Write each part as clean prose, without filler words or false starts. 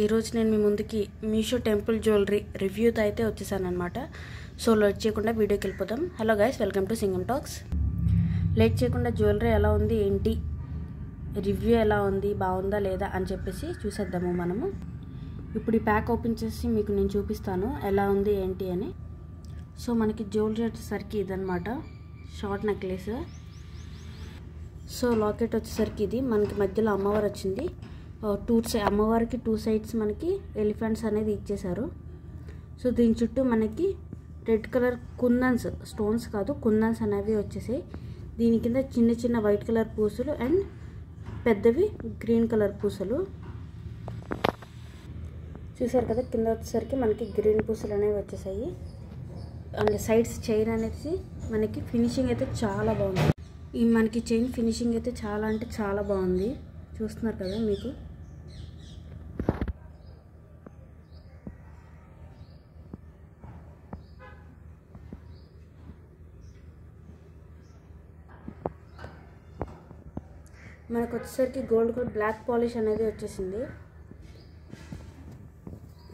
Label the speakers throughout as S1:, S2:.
S1: ఈరోజు నేను మీ ముందుకి మీషో టెంపుల్ జ్యువెలరీ రివ్యూతో అయితే వచ్చేసాను అనమాట. సో లేట్ చేయకుండా వీడియోకి వెళ్ళిపోతాం. Hello guys, welcome to Singam Talks. Late చేయకుండా జ్యువెలరీ ఎలా ఉంది ఏంటి, రివ్యూ ఎలా ఉంది, బాగుందా లేదా అని చెప్పేసి చూసేద్దాము మనము. ఇప్పుడు ఈ ప్యాక్ ఓపెన్ చేసి మీకు నేను చూపిస్తాను ఎలా ఉంది ఏంటి అని. సో మనకి జ్యువెలరీ వచ్చేసరికి ఇదనమాట, షార్ట్ నెక్లెస్. సో లాకెట్ వచ్చేసరికి ఇది మనకి మధ్యలో అమ్మవారు వచ్చింది. అమ్మవారికి టూ సైడ్స్ మనకి ఎలిఫెంట్స్ అనేది ఇచ్చేసారు. సో దీని చుట్టూ మనకి రెడ్ కలర్ కుందన్స్, స్టోన్స్ కాదు కుందన్స్ అనేవి వచ్చేసాయి. దీని కింద చిన్న చిన్న వైట్ కలర్ పూసలు అండ్ పెద్దవి గ్రీన్ కలర్ పూసలు చూసారు కదా. కింద వచ్చేసరికి మనకి గ్రీన్ పూసలు అనేవి వచ్చేసాయి. అండ్ సైడ్స్ చైన్ అనేది మనకి ఫినిషింగ్ అయితే చాలా బాగుంది. ఈ మనకి చైన్ ఫినిషింగ్ అయితే చాలా అంటే చాలా బాగుంది, చూస్తున్నారు కదా మీకు. మనకు వచ్చేసరికి గోల్డ్ బ్లాక్ పాలిష్ అనేది వచ్చేసింది.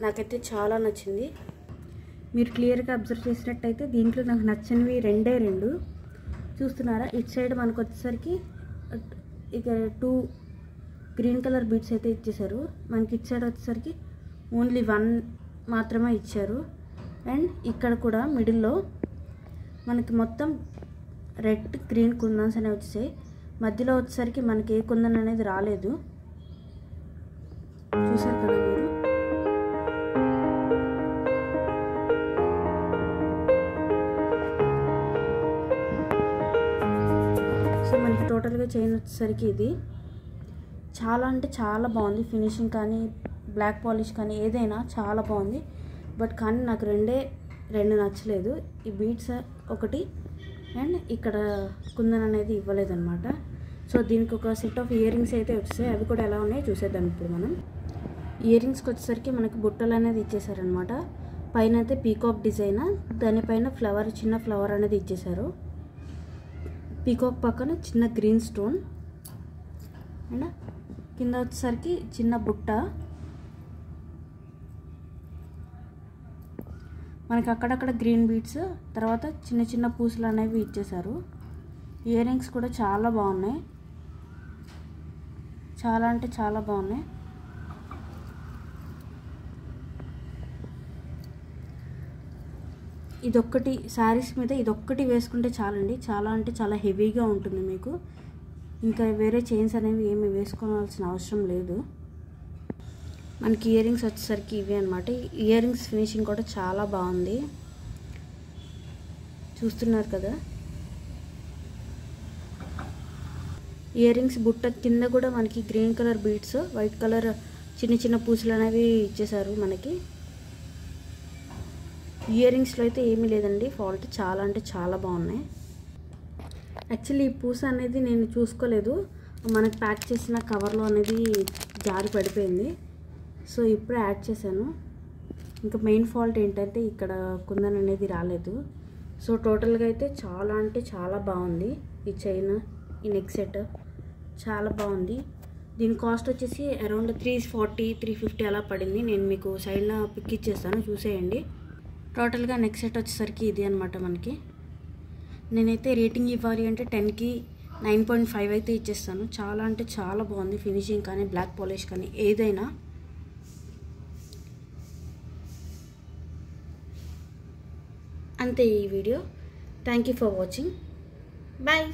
S1: నాకైతే చాలా నచ్చింది. మీరు క్లియర్గా అబ్జర్వ్ చేసినట్టయితే దీంట్లో నాకు నచ్చనివి రెండు చూస్తున్నారా. ఇటు సైడ్ మనకు వచ్చేసరికి ఇక 2 గ్రీన్ కలర్ బీడ్స్ అయితే ఇచ్చేసారు. మనకి ఇటు సైడ్ వచ్చేసరికి ఓన్లీ 1 మాత్రమే ఇచ్చారు. అండ్ ఇక్కడ కూడా మిడిల్లో మనకి మొత్తం రెడ్ గ్రీన్ కుందన్స్ అనేవి వచ్చేసాయి. మధ్యలో వచ్చేసరికి మనకి ఏ కుందన్ అనేది రాలేదు, చూసారు కదా మీరు. సో మనకి టోటల్గా చైన్ వచ్చేసరికి ఇది చాలా అంటే చాలా బాగుంది. ఫినిషింగ్ కానీ బ్లాక్ పాలిష్ కానీ ఏదైనా చాలా బాగుంది. బట్ కానీ నాకు రెండు నచ్చలేదు. ఈ బీడ్స్ ఒకటి అండ్ ఇక్కడ కుందన్ అనేది ఇవ్వలేదన్నమాట. సో దీనికి ఒక సెట్ ఆఫ్ ఇయర్ రింగ్స్ అయితే వచ్చేసాయి. అవి కూడా ఎలా ఉన్నాయో చూసేద్దాం ఇప్పుడు మనం. ఇయర్ రింగ్స్కి వచ్చేసరికి మనకి బుట్టలు అనేది ఇచ్చేసారనమాట. పైన అయితే పీకాక్ డిజైన్, దానిపైన ఫ్లవర్, చిన్న ఫ్లవర్ అనేది ఇచ్చేసారు. పీకాక్ పక్కన చిన్న గ్రీన్ స్టోన్ అండ్ కింద వచ్చేసరికి చిన్న బుట్ట. మనకి అక్కడక్కడ గ్రీన్ బీడ్స్, తర్వాత చిన్న చిన్న పూసలు అనేవి ఇచ్చేసారు. ఇయర్ రింగ్స్ కూడా చాలా బాగున్నాయి, చాలా అంటే చాలా బాగున్నాయి. ఇదొక్కటి శారీస్ మీద ఇదొక్కటి వేసుకుంటే చాలండి. చాలా అంటే చాలా హెవీగా ఉంటుంది మీకు. ఇంకా వేరే చైన్స్ అనేవి ఏమి వేసుకోవాల్సిన అవసరం లేదు. మనకి ఇయర్ రింగ్స్ వచ్చేసరికి ఇవి అనమాట. ఇయర్ రింగ్స్ ఫినిషింగ్ కూడా చాలా బాగుంది, చూస్తున్నారు కదా. ఇయర్ రింగ్స్ బుట్ట కింద కూడా మనకి green colour beads, white colour చిన్న చిన్న పూసలు అనేవి ఇచ్చేసారు మనకి. ఇయర్ రింగ్స్లో అయితే ఏమీ లేదండి ఫాల్ట్, చాలా అంటే చాలా బాగున్నాయి. యాక్చువల్లీ ఈ పూస అనేది నేను చూసుకోలేదు, మనకి ప్యాక్ చేసిన కవర్లో అనేది జారి పడిపోయింది. సో ఇప్పుడే యాడ్ చేశాను. ఇంకా మెయిన్ ఫాల్ట్ ఏంటంటే ఇక్కడ కుందన్ అనేది రాలేదు. సో టోటల్గా అయితే చాలా అంటే చాలా బాగుంది. ఈ చైన్, ఈ నెక్ సెట్ చాలా బాగుంది. దీని కాస్ట్ వచ్చేసి అరౌండ్ 340-350 అలా పడింది. నేను మీకు సైడ్లో పిక్ ఇచ్చేస్తాను, చూసేయండి. టోటల్గా నెక్ సెట్ వచ్చేసరికి ఇది అనమాట మనకి. నేనైతే రేటింగ్ ఇవ్వాలి అంటే 10కి 9.5 అయితే ఇచ్చేస్తాను. చాలా అంటే చాలా బాగుంది ఫినిషింగ్ కానీ బ్లాక్ పాలిష్ కానీ ఏదైనా. అంతే ఈ వీడియో. Thank you for watching. Bye.